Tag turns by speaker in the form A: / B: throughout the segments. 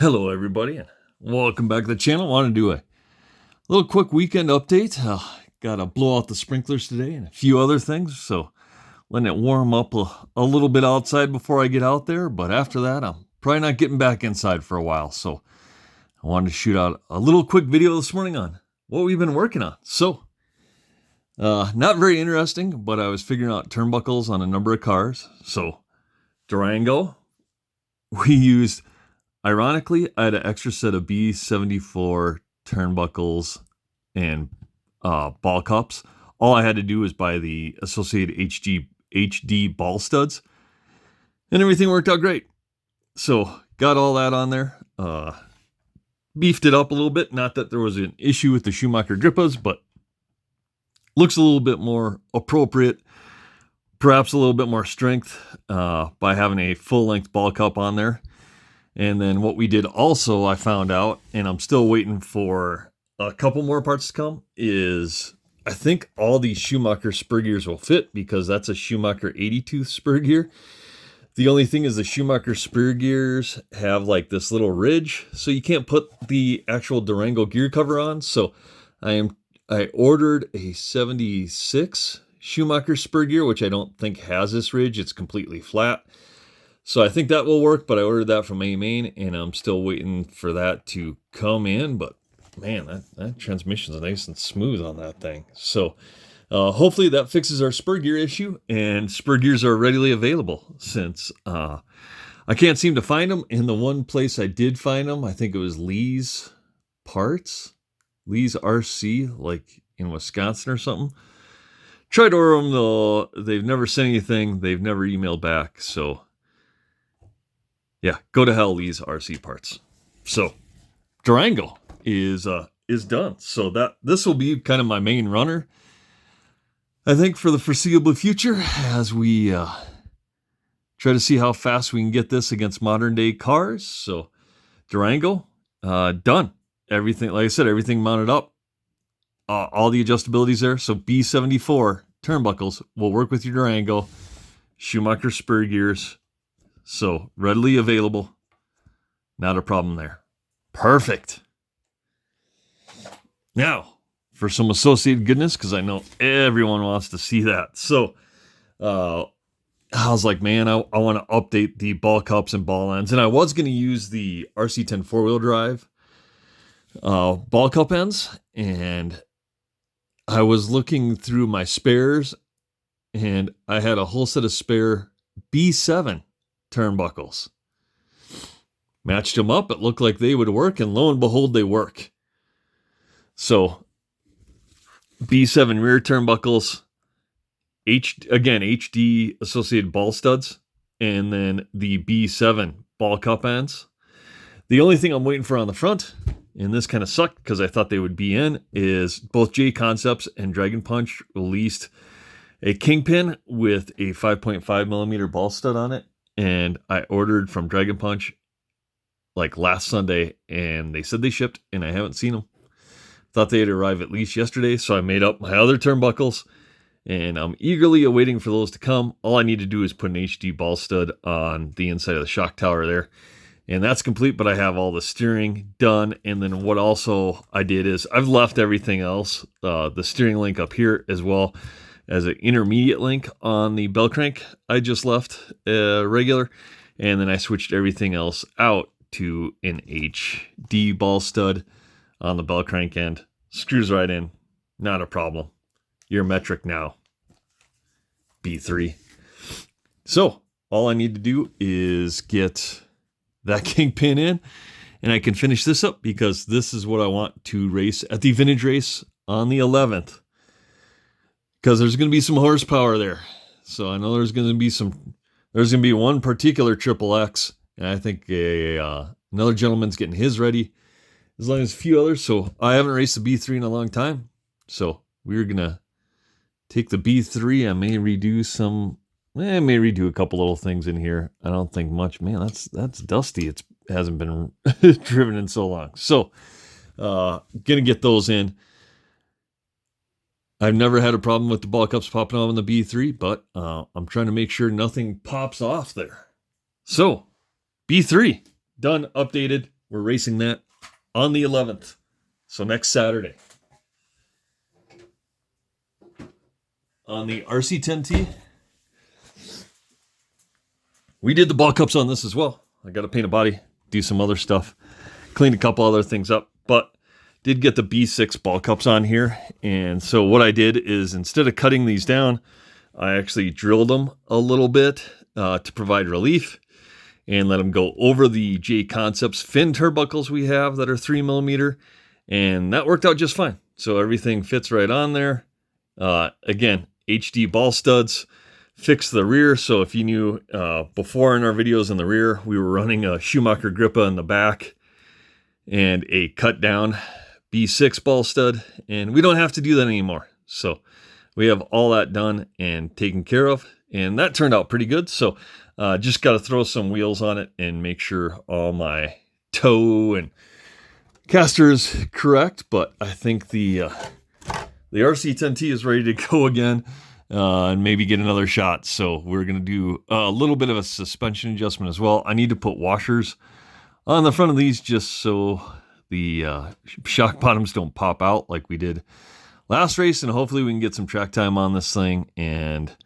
A: Hello, everybody, and welcome back to the channel. I want to do a little quick weekend update. Got to blow out the sprinklers today and a few other things, so letting it warm up a little bit outside before I get out there. But after that, I'm probably not getting back inside for a while, so I wanted to shoot out a little quick video this morning on what we've been working on. So, not very interesting, but I was figuring out turnbuckles on a number of cars. So, Durango, we used... Ironically, I had an extra set of B74 turnbuckles and ball cups. All I had to do was buy the associated HD ball studs, and everything worked out great. So got all that on there, beefed it up a little bit. Not that there was an issue with the Schumacher Drippas, but looks a little bit more appropriate, perhaps a little bit more strength by having a full-length ball cup on there. And then what we did also, I found out, and I'm still waiting for a couple more parts to come, is I think all these Schumacher spur gears will fit because that's a Schumacher 80-tooth spur gear. The only thing is the Schumacher spur gears have like this little ridge, so you can't put the actual Durango gear cover on. So I ordered a 76 Schumacher spur gear, which I don't think has this ridge. It's completely flat. So I think that will work, but I ordered that from A-Main, and I'm still waiting for that to come in. But, man, that transmission's nice and smooth on that thing. So hopefully that fixes our spur gear issue, and spur gears are readily available since I can't seem to find them. In the one place I did find them, I think it was Lee's Parts, Lee's RC, like in Wisconsin or something. Tried to order them, though. They've never sent anything. They've never emailed back, so... yeah, go to hell, Lee's RC Parts. So, Durango is done. So this will be kind of my main runner, I think, for the foreseeable future as we try to see how fast we can get this against modern day cars. So, Durango, done. Everything, like I said, everything mounted up. All the adjustabilities there. So B74 turnbuckles will work with your Durango. Schumacher spur gears. So, readily available. Not a problem there. Perfect. Now, for some associated goodness, because I know everyone wants to see that. So, I was like, man, I want to update the ball cups and ball ends. And I was going to use the RC10 four-wheel drive ball cup ends. And I was looking through my spares, and I had a whole set of spare B7 turnbuckles. Matched them up. It looked like they would work, and lo and behold, they work. So, B7 rear turnbuckles, again, HD associated ball studs, and then the B7 ball cup ends. The only thing I'm waiting for on the front, and this kind of sucked because I thought they would be in, is both J Concepts and Dragon Punch released a Kingpin with a 5.5 millimeter ball stud on it. And I ordered from Dragon Punch like last Sunday, and they said they shipped, and I haven't seen them. Thought they'd arrive at least yesterday, so I made up my other turnbuckles, and I'm eagerly awaiting for those to come. All I need to do is put an HD ball stud on the inside of the shock tower there, and that's complete, but I have all the steering done. And then what also I did is I've left everything else, the steering link up here as well as an intermediate link on the bell crank. I just left regular, and then I switched everything else out to an HD ball stud on the bell crank end. Screws right in, not a problem. You're metric now, B3. So all I need to do is get that Kingpin in, and I can finish this up because this is what I want to race at the Vintage Race on the 11th. Because there's going to be some horsepower there. So I know there's going to be one particular Triple X, and I think another gentleman's getting his ready, as long as a few others. So I haven't raced the B3 in a long time. So we're going to take the B3. I may redo a couple little things in here. I don't think much. Man, that's dusty. It hasn't been driven in so long. So going to get those in. I've never had a problem with the ball cups popping off on the B3, but I'm trying to make sure nothing pops off there. So, B3, done, updated, We're racing that on the 11th. So next Saturday. On the RC10T, we did the ball cups on this as well. I got to paint a body, do some other stuff, clean a couple other things up, but did get the B6 ball cups on here. And so what I did is, instead of cutting these down, I actually drilled them a little bit to provide relief and let them go over the J Concepts fin turnbuckles we have that are 3mm. And that worked out just fine. So everything fits right on there. Again, HD ball studs, fix the rear. So if you knew before in our videos in the rear, we were running a Schumacher Grippa in the back and a cut down B6 ball stud, and we don't have to do that anymore. So we have all that done and taken care of, and that turned out pretty good. So just got to throw some wheels on it and make sure all my toe and caster is correct. But I think the RC10T is ready to go again and maybe get another shot. So we're going to do a little bit of a suspension adjustment as well. I need to put washers on the front of these just so the shock bottoms don't pop out like we did last race. And hopefully we can get some track time on this thing and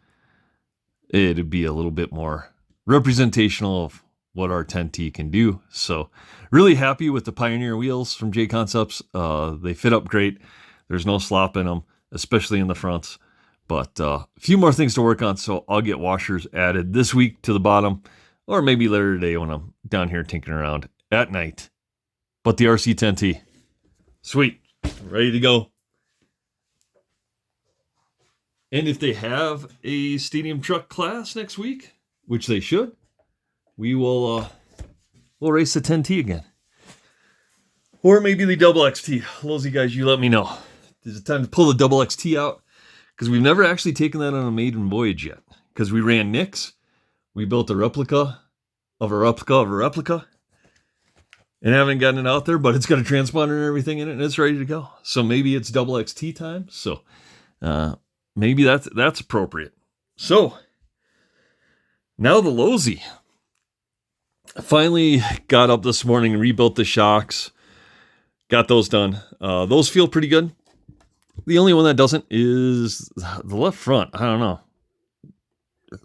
A: it'd be a little bit more representational of what our 10T can do. So really happy with the Pioneer wheels from J Concepts. They fit up great. There's no slop in them, especially in the fronts. But a few more things to work on, so I'll get washers added this week to the bottom, or maybe later today when I'm down here tinkering around at night. But the RC10T, sweet, ready to go. And if they have a stadium truck class next week, which they should, we will we'll race the 10T again. Or maybe the double XT. Losy guys, you let me know. Is it time to pull the double XT out? Because we've never actually taken that on a maiden voyage yet. Because we ran Nick's. We built a replica of a replica of a replica. And haven't gotten it out there, but it's got a transponder and everything in it, and it's ready to go. So maybe it's double XT time. So maybe that's appropriate. So now the Losy. I finally got up this morning and rebuilt the shocks. Got those done. Those feel pretty good. The only one that doesn't is the left front. I don't know.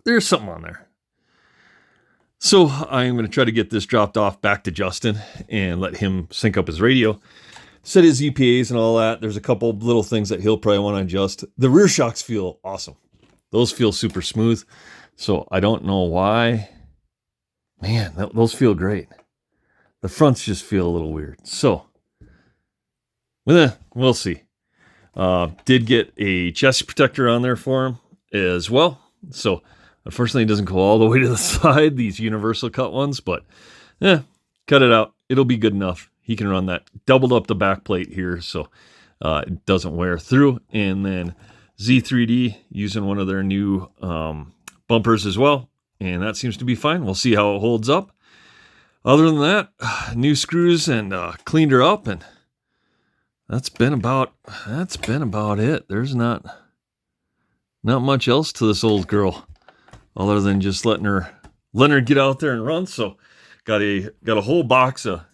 A: There's something on there. So I'm going to try to get this dropped off back to Justin and let him sync up his radio, set his EPAs and all that. There's a couple little things that he'll probably want to adjust. The rear shocks feel awesome. Those feel super smooth. So I don't know why. Man, those feel great. The fronts just feel a little weird. So we'll see. Did get a chassis protector on there for him as well. So unfortunately, it doesn't go all the way to the side, these universal cut ones, but cut it out. It'll be good enough. He can run that. Doubled up the back plate here so it doesn't wear through. And then Z3D using one of their new bumpers as well. And that seems to be fine. We'll see how it holds up. Other than that, new screws and cleaned her up, and that's been about it. There's not much else to this old girl other than just letting her get out there and run. So got a whole box of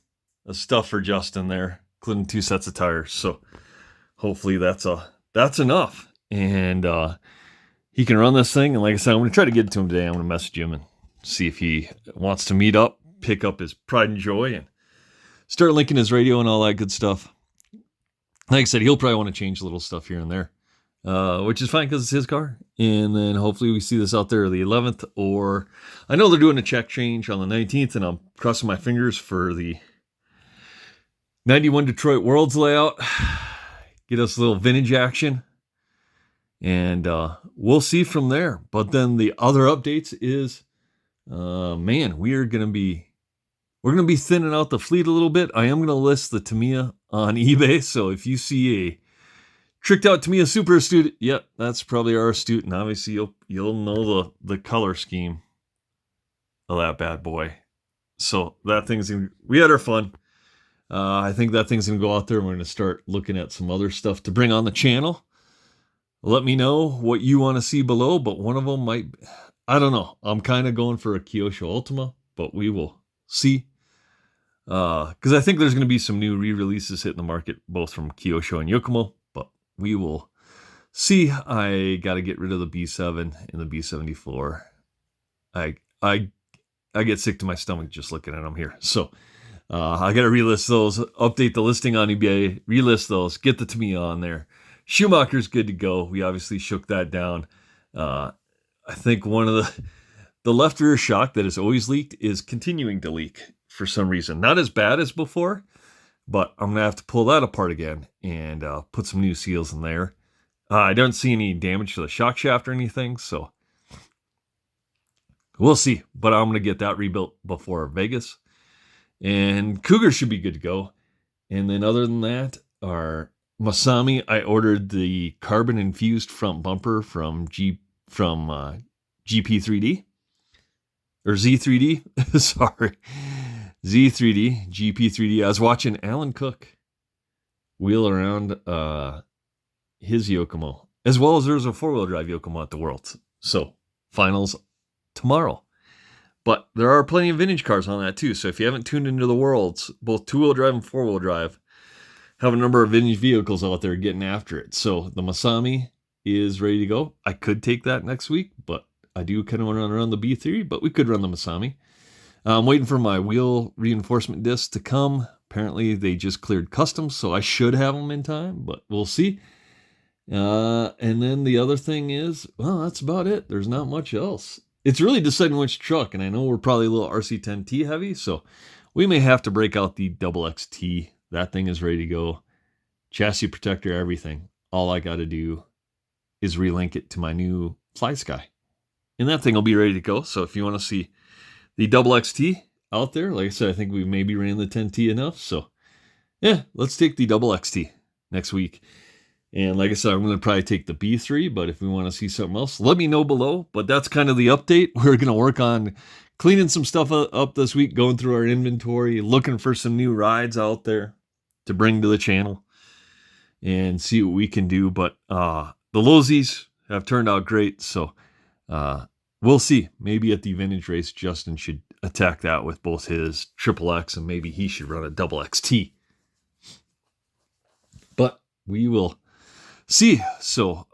A: stuff for Justin there, including 2 sets of tires. So hopefully that's enough. And he can run this thing. And like I said, I'm going to try to get it to him today. I'm going to message him and see if he wants to meet up, pick up his pride and joy, and start linking his radio and all that good stuff. Like I said, he'll probably want to change little stuff here and there, which is fine because it's his car. And then hopefully we see this out there the 11th, or I know they're doing a check change on the 19th, and I'm crossing my fingers for the 91 Detroit Worlds layout. Get us a little vintage action, and we'll see from there. But then the other updates is, man, we're going to be thinning out the fleet a little bit. I am going to list the Tamiya on eBay. So if you see a tricked out Tamiya Super Astute, yep, that's probably our Astute. And obviously you'll know the color scheme of that bad boy. So that we had our fun. I think that thing's going to go out there and we're going to start looking at some other stuff to bring on the channel. Let me know what you want to see below, but one of them might, I don't know. I'm kind of going for a Kyosho Ultima, but we will see. because I think there's going to be some new re-releases hitting the market, both from Kyosho and Yokomo, but we will see. I got to get rid of the B7 and the B74. I get sick to my stomach just looking at them here. So I got to relist those, update the listing on eBay, relist those, get the Tamiya on there. Schumacher's good to go. We obviously shook that down. I think one of the left rear shock that has always leaked is continuing to leak for some reason. Not as bad as before, but I'm going to have to pull that apart again and put some new seals in there. I don't see any damage to the shock shaft or anything, so we'll see. But I'm going to get that rebuilt before Vegas. And Cougar should be good to go. And then other than that, our Masami, I ordered the carbon-infused front bumper from GP3D. Or Z3D. Sorry. Z3D, GP3D. I was watching Alan Cook wheel around his Yokomo, as well as there's a four-wheel drive Yokomo at the Worlds. So, finals tomorrow. But there are plenty of vintage cars on that too. So if you haven't tuned into the Worlds, both two-wheel drive and four-wheel drive have a number of vintage vehicles out there getting after it. So the Masami is ready to go. I could take that next week, but I do kind of want to run the B3, but we could run the Masami. I'm waiting for my wheel reinforcement discs to come. Apparently they just cleared customs, so I should have them in time, but we'll see. And then the other thing is, well, that's about it. There's not much else. It's really deciding which truck, and I know we're probably a little RC10T heavy, so we may have to break out the double XT. That thing is ready to go. Chassis protector, everything. All I got to do is relink it to my new Fly Sky. And that thing will be ready to go. So if you want to see the double XT out there, like I said, I think we maybe ran the 10T enough. So yeah, let's take the double XT next week. And like I said, I'm going to probably take the B3, but if we want to see something else, let me know below. But that's kind of the update. We're going to work on cleaning some stuff up this week, going through our inventory, looking for some new rides out there to bring to the channel and see what we can do. But the Losies have turned out great, so we'll see. Maybe at the vintage race, Justin should attack that with both his XXX, and maybe he should run a double XT. But we will see. So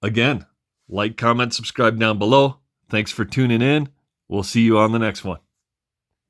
A: again, like, comment, subscribe down below. Thanks for tuning in. We'll see you on the next one.